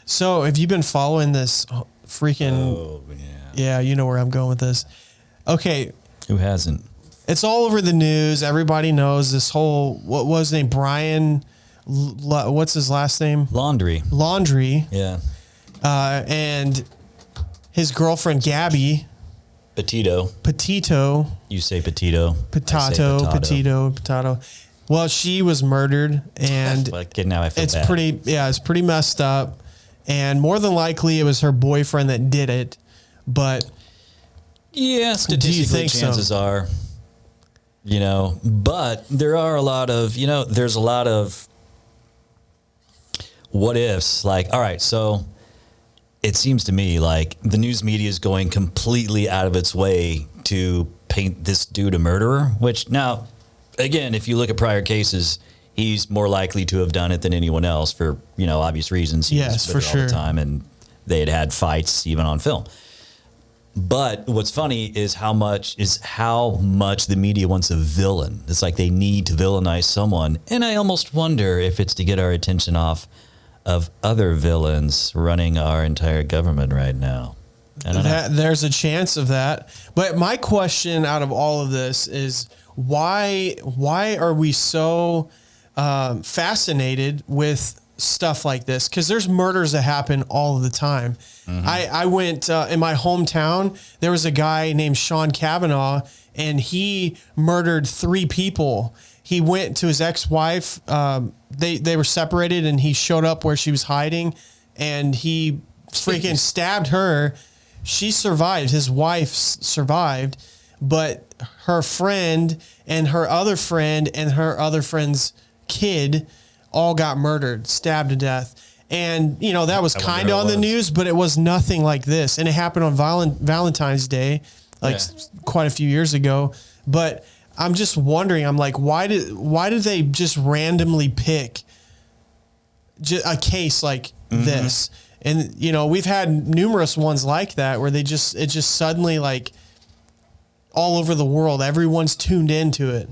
So have you been following this freaking? Oh, yeah. Yeah, you know where I'm going with this. Okay. Who hasn't? It's all over the news. Everybody knows this whole, what was his name? Brian, what's his last name? Laundrie. Yeah. And his girlfriend, Gabby Petito. You say Petito. Petito. Well, she was murdered, and now I feel it's bad. it's pretty messed up. And more than likely it was her boyfriend that did it. But yeah, statistically chances are, but there are a lot of, there's a lot of what ifs. Like, all right, so it seems to me like the news media is going completely out of its way to paint this dude a murderer, which now, again, if you look at prior cases, he's more likely to have done it than anyone else for, obvious reasons. Yes, for sure. All the time, and they had fights even on film. But what's funny is how much the media wants a villain. It's like they need to villainize someone. And I almost wonder if it's to get our attention off of other villains running our entire government right now. There's a chance of that. But my question out of all of this is why are we so fascinated with stuff like this? Because there's murders that happen all of the time. Mm-hmm. I went in my hometown. There was a guy named Sean Kavanaugh, and he murdered 3 people. He went to his ex-wife. They were separated, and he showed up where she was hiding, and he freaking stabbed her. She survived. His wife survived, but her friend and her other friend's kid all got murdered, stabbed to death. And, that was kind of on the news, but it was nothing like this. And it happened on Valentine's Day, quite a few years ago. But I'm just wondering, I'm like, why did they just randomly pick a case like this? And, we've had numerous ones like that where it just suddenly, like, all over the world, everyone's tuned into it.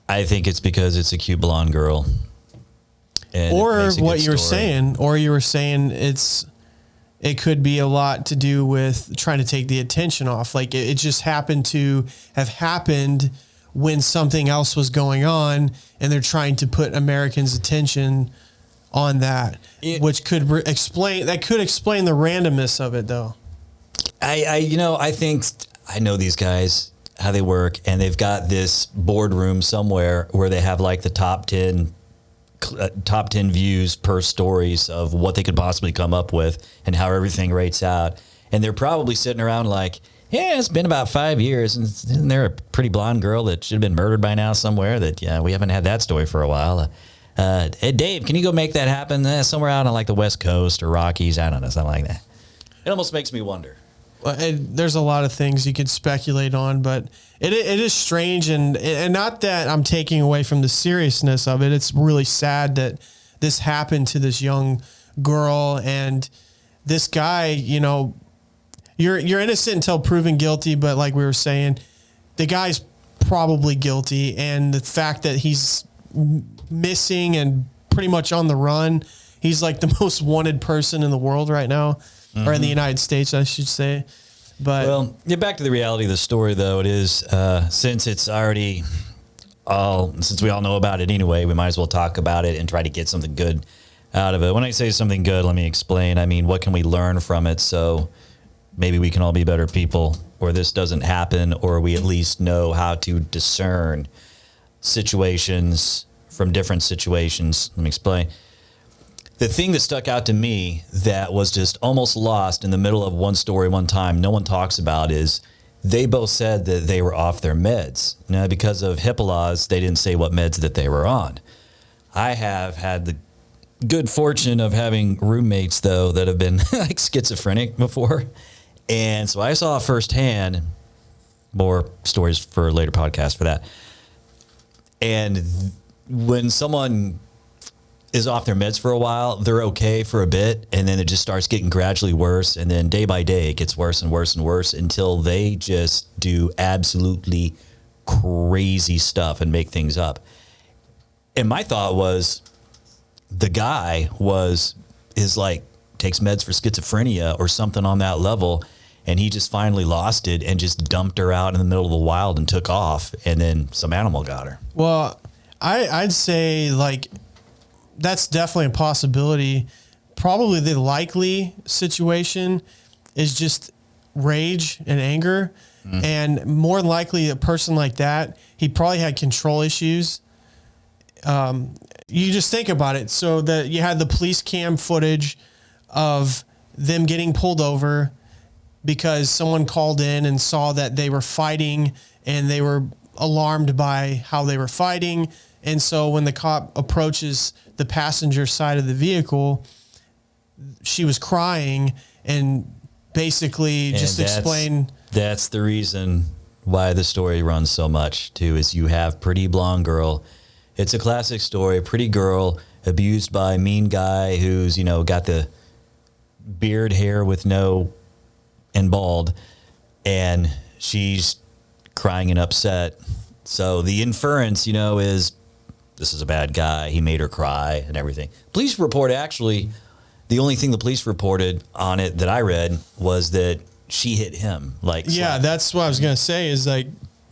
I think it's because it's a cute blonde girl. Or what you were saying, it could be a lot to do with trying to take the attention off. Like it just happened to have happened when something else was going on, and they're trying to put Americans' attention on that, which could explain the randomness of it, though. I think I know these guys, how they work, and they've got this boardroom somewhere where they have like the top 10 views per stories of what they could possibly come up with and how everything rates out. And they're probably sitting around like, yeah, it's been about 5 years, and isn't there a pretty blonde girl that should have been murdered by now somewhere that, we haven't had that story for a while. Hey, Dave, can you go make that happen somewhere out on like the West Coast or Rockies? I don't know, something like that. It almost makes me wonder. There's a lot of things you could speculate on, but it is strange, and not that I'm taking away from the seriousness of it. It's really sad that this happened to this young girl, and this guy, you're innocent until proven guilty, but like we were saying, the guy's probably guilty, and the fact that he's missing and pretty much on the run, he's like the most wanted person in the world right now. Mm-hmm. Or in the United States, I should say. But well, get back to the reality of the story, though. It is since we all know about it anyway, we might as well talk about it and try to get something good out of it. When I say something good, let me explain. I mean, what can we learn from it so maybe we can all be better people, or this doesn't happen, or we at least know how to discern situations from different situations. Let me explain. The thing that stuck out to me that was just almost lost in the middle of one story one time, no one talks about, is they both said that they were off their meds. Now, because of HIPAA laws, they didn't say what meds that they were on. I have had the good fortune of having roommates, though, that have been like schizophrenic before. And so I saw firsthand, more stories for a later podcast for that. And when someone is off their meds for a while, they're okay for a bit, and then it just starts getting gradually worse, and then day by day it gets worse and worse and worse until they just do absolutely crazy stuff and make things up. And my thought was, the guy is like takes meds for schizophrenia or something on that level. And he just finally lost it and just dumped her out in the middle of the wild and took off. And then some animal got her. Well, I'd say like that's definitely a possibility. Probably the likely situation is just rage and anger. And more than likely a person like that, he probably had control issues. You just think about it. So that you had the police cam footage of them getting pulled over because someone called in and saw that they were fighting and they were alarmed by how they were fighting. And so when the cop approaches the passenger side of the vehicle, she was crying and basically just explain. That's the reason why the story runs so much too, is you have pretty blonde girl. It's a classic story. Pretty girl abused by a mean guy who's, got the beard hair with and bald, and she's crying and upset. So the inference, is this is a bad guy. He made her cry and everything. Police report, actually, the only thing the police reported on it that I read was that she hit him. That's what I was going to say, is like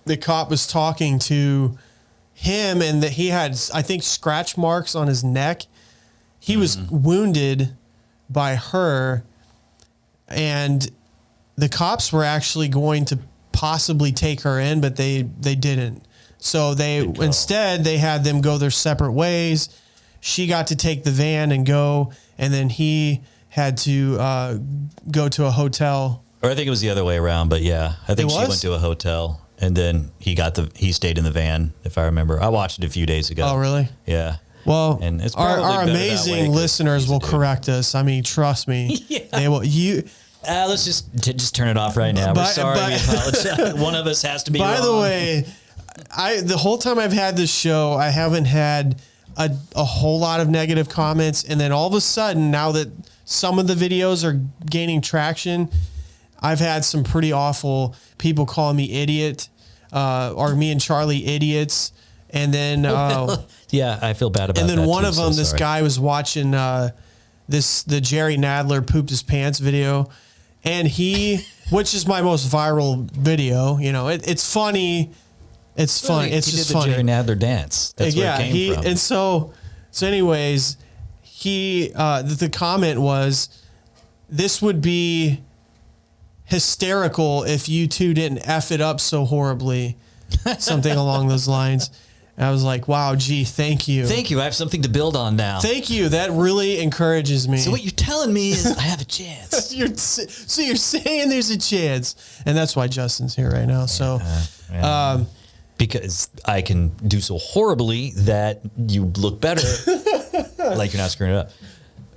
the cop was talking to him and that he had, I think, scratch marks on his neck. He was wounded by her, and the cops were actually going to possibly take her in, but they didn't. So instead they had them go their separate ways. She got to take the van and go, and then he had to go to a hotel. Or I think it was the other way around, but yeah, I think she went to a hotel and then he stayed in the van, if I remember. I watched it a few days ago. Oh, really? Yeah. Well, and it's our amazing listeners will correct us. I mean, trust me. They will. Let's just turn it off right now. We're sorry. We apologize. One of us has to be wrong. By the way, the whole time I've had this show, I haven't had a whole lot of negative comments. And then all of a sudden, now that some of the videos are gaining traction, I've had some pretty awful people calling me idiot, or me and Charlie idiots. And then, yeah, I feel bad about that. And then one too, of them, this guy was watching the Jerry Nadler pooped his pants video, and which is my most viral video. It's funny. It's funny. It's just funny. The Jerry Nadler dance. That's where it came from. And so anyways, the comment was, this would be hysterical if you two didn't F it up so horribly. Something along those lines. And I was like, wow, gee, thank you. Thank you. I have something to build on now. Thank you. That really encourages me. So what you're telling me is I have a chance. So you're saying there's a chance. And that's why Justin's here right now. So, because I can do so horribly that you look better, like you're not screwing it up.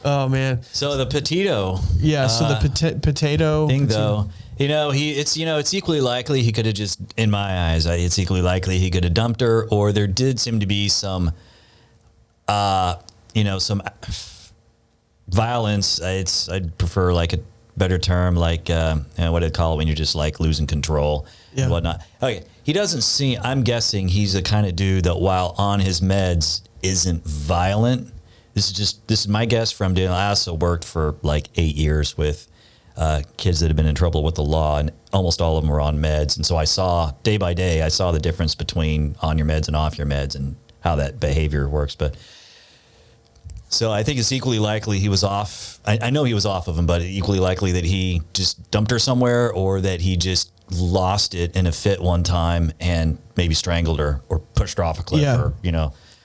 Oh man. So the Petito. Yeah. So the potato thing, though, it's equally likely he could have just, in my eyes, it's equally likely he could have dumped her, or there did seem to be some, some violence. I'd prefer like a better term, like what do they call it when you're just like losing control and whatnot. Okay, he doesn't seem. I'm guessing he's the kind of dude that while on his meds isn't violent. This is my guess from doing. I also worked for like 8 years with kids that have been in trouble with the law, and almost all of them were on meds. And so I saw day by day, the difference between on your meds and off your meds and how that behavior works. But so I think it's equally likely he was off. I know he was off of them, but equally likely that he just dumped her somewhere, or that he just lost it in a fit one time and maybe strangled her or pushed her off a cliff or,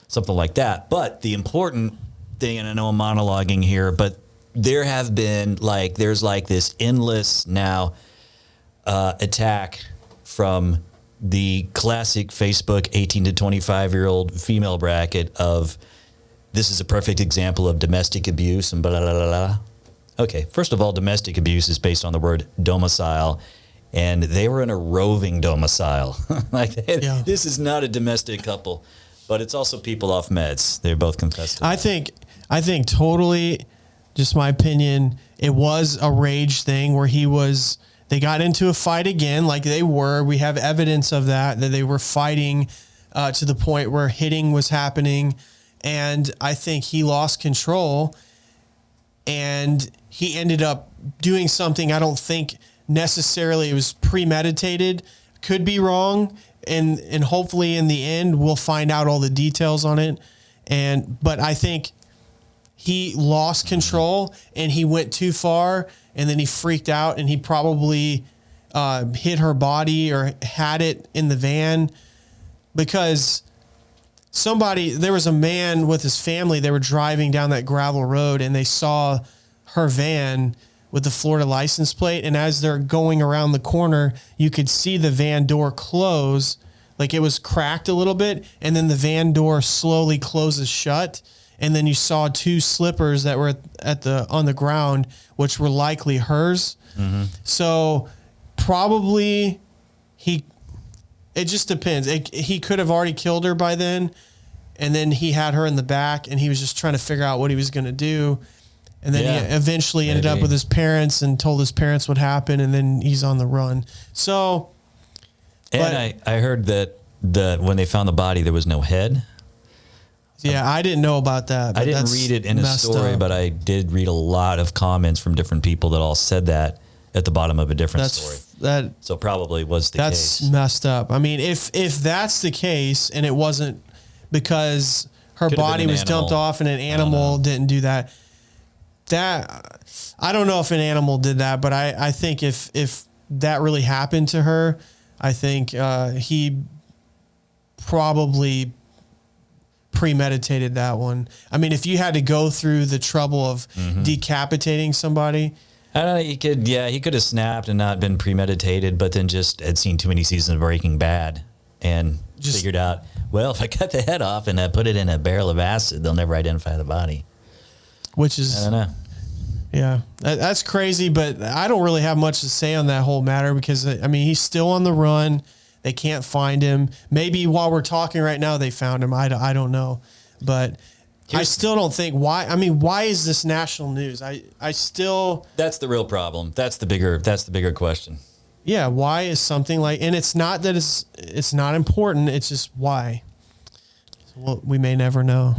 something like that. But the important thing, and I know I'm monologuing here, but there have been there's this endless now attack from the classic Facebook 18 to 25-year-old female bracket of, this is a perfect example of domestic abuse and blah, blah, blah, blah. Okay, first of all, domestic abuse is based on the word domicile, and they were in a roving domicile. This is not a domestic couple, but it's also people off meds. They're both confessed to that. I think totally, just my opinion, it was a rage thing where they got into a fight again, like they were. We have evidence of that they were fighting to the point where hitting was happening. And I think he lost control. and he ended up doing something I don't think necessarily it was premeditated. Could be wrong, and hopefully in the end we'll find out all the details on it. But I think he lost control and he went too far, and then he freaked out and he probably hit her body or had it in the van, because there was a man with his family. They were driving down that gravel road and they saw her van with the Florida license plate. And as they're going around the corner, you could see the van door close, like it was cracked a little bit. And then the van door slowly closes shut. And then you saw two slippers that were on the ground, which were likely hers. Mm-hmm. So probably it just depends. He could have already killed her by then, and then he had her in the back, and he was just trying to figure out what he was going to do. And then he eventually ended up with his parents and told his parents what happened, and then he's on the run. So, and I heard that when they found the body, there was no head. Yeah, I didn't know about that. I didn't read it in a story, but I did read a lot of comments from different people that all said that at the bottom of a different story. So probably was the case. That's messed up. I mean, if that's the case, and it wasn't because her body was dumped off and an animal didn't do that, I don't know if an animal did that, but I think if that really happened to her, I think he probably premeditated that one. I mean, if you had to go through the trouble of decapitating somebody, I don't know. He could have snapped and not been premeditated, but then just had seen too many seasons of Breaking Bad and figured out, well, if I cut the head off and I put it in a barrel of acid, they'll never identify the body. Which is, I don't know. Yeah, that's crazy, but I don't really have much to say on that whole matter because, I mean, he's still on the run. They can't find him. Maybe while we're talking right now, they found him. I don't know, but I still don't think why. I mean, why is this national news? I still. That's the real problem. That's the bigger question. Yeah. Why is something like, and it's not that it's not important. It's just why. Well, we may never know.